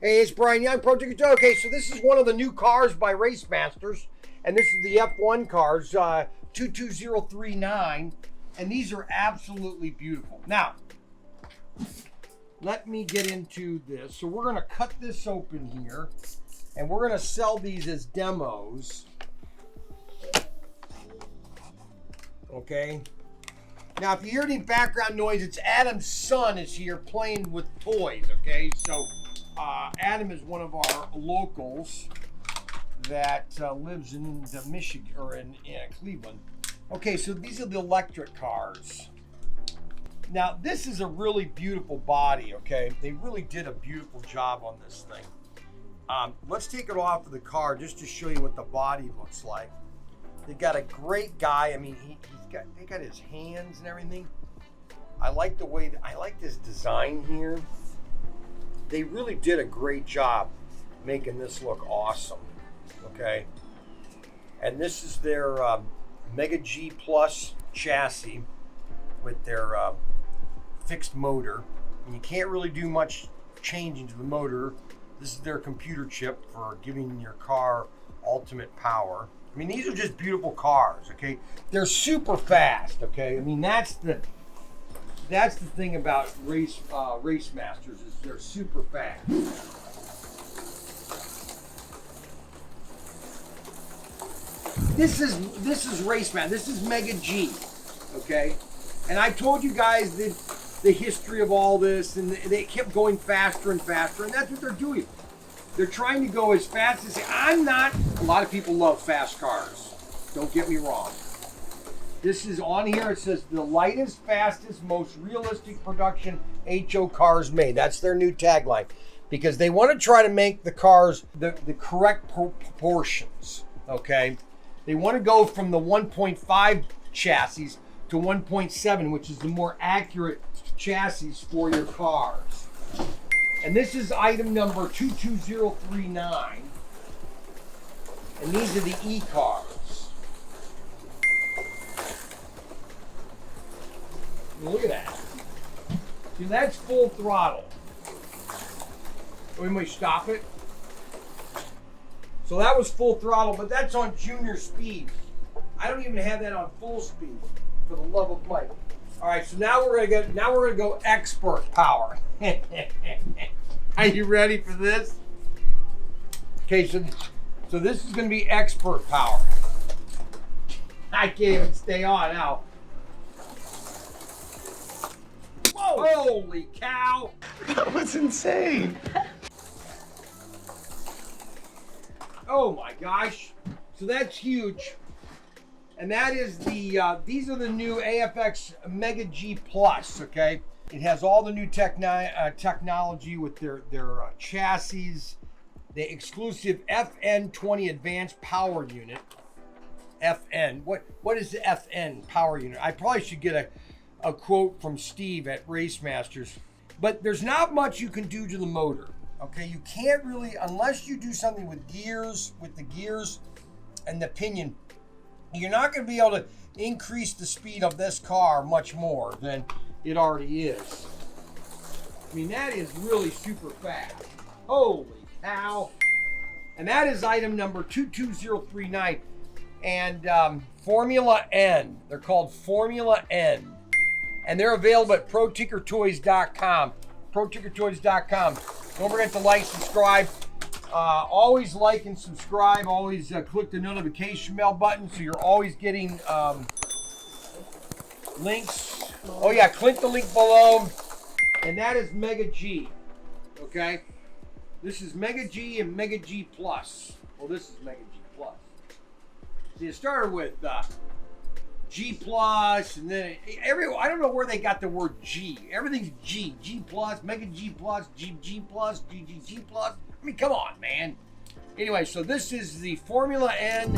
Hey, it's Brian Young, ProTinkerToys. Okay, so this is one of the new cars by Racemasters, and this is the F1 cars, 22039, and these are absolutely beautiful. Now, let me get into this. So we're gonna cut this open here, and we're gonna sell these as demos. Okay. Now, if you hear any background noise, it's Adam's son is here playing with toys, okay? So, Adam is one of our locals that lives in Michigan, or in Cleveland. Okay, so these are the electric cars. Now, this is a really beautiful body, okay? They really did a beautiful job on this thing. Let's take it off of the car just to show you what the body looks like. They got a great guy. I mean, they got his hands and everything. I like the way, I like this design here. They really did a great job making this look awesome, okay? And this is their Mega G Plus chassis with their fixed motor. And you can't really do much changing to the motor. This is their computer chip for giving your car ultimate power. I mean, these are just beautiful cars, okay? They're super fast, okay? I mean, that's the thing about Racemasters is they're super fast. This is Racemasters. This is Mega G, okay? And I told you guys the history of all this, and they kept going faster and faster, and that's what they're doing. They're trying to go as fast as I'm not. A lot of people love fast cars. Don't get me wrong. This is on here. It says the lightest, fastest, most realistic production HO cars made. That's their new tagline, because they want to try to make the cars the correct proportions. Okay, they want to go from the 1.5 chassis to 1.7, which is the more accurate chassis for your cars. And this is item number 22039. And these are the E-cars. Look at that. See, that's full throttle. We may stop it. So that was full throttle, but that's on junior speed. I don't even have that on full speed, for the love of Mike. All right, so now we're gonna go expert power. Are you ready for this? Okay, so this is gonna be expert power. I can't even stay on now. Whoa! Holy cow! That was insane. Oh my gosh! So that's huge. And that is the, these are the new AFX Mega G Plus, okay? It has all the new technology with their chassis, the exclusive FN20 Advanced Power Unit. FN, what is the FN Power Unit? I probably should get a quote from Steve at Racemasters. But there's not much you can do to the motor, okay? You can't really, unless you do something with the gears and the pinion, you're not going to be able to increase the speed of this car much more than it already is. I mean, that is really super fast. Holy cow. And that is item number 22039. And Formula N. They're called Formula N. And they're available at ProTinkerToys.com. ProTinkerToys.com. Don't forget to like, subscribe. Always like and subscribe. Always click the notification bell button so you're always getting links. Oh yeah, click the link below. And that is Mega G. Okay? This is Mega G and Mega G Plus. Well, this is Mega G Plus. See, it started with G Plus, and then I don't know where they got the word G. Everything's G. G Plus, Mega G Plus, G Plus, G Plus. I mean, come on, man. Anyway, so this is the Formula N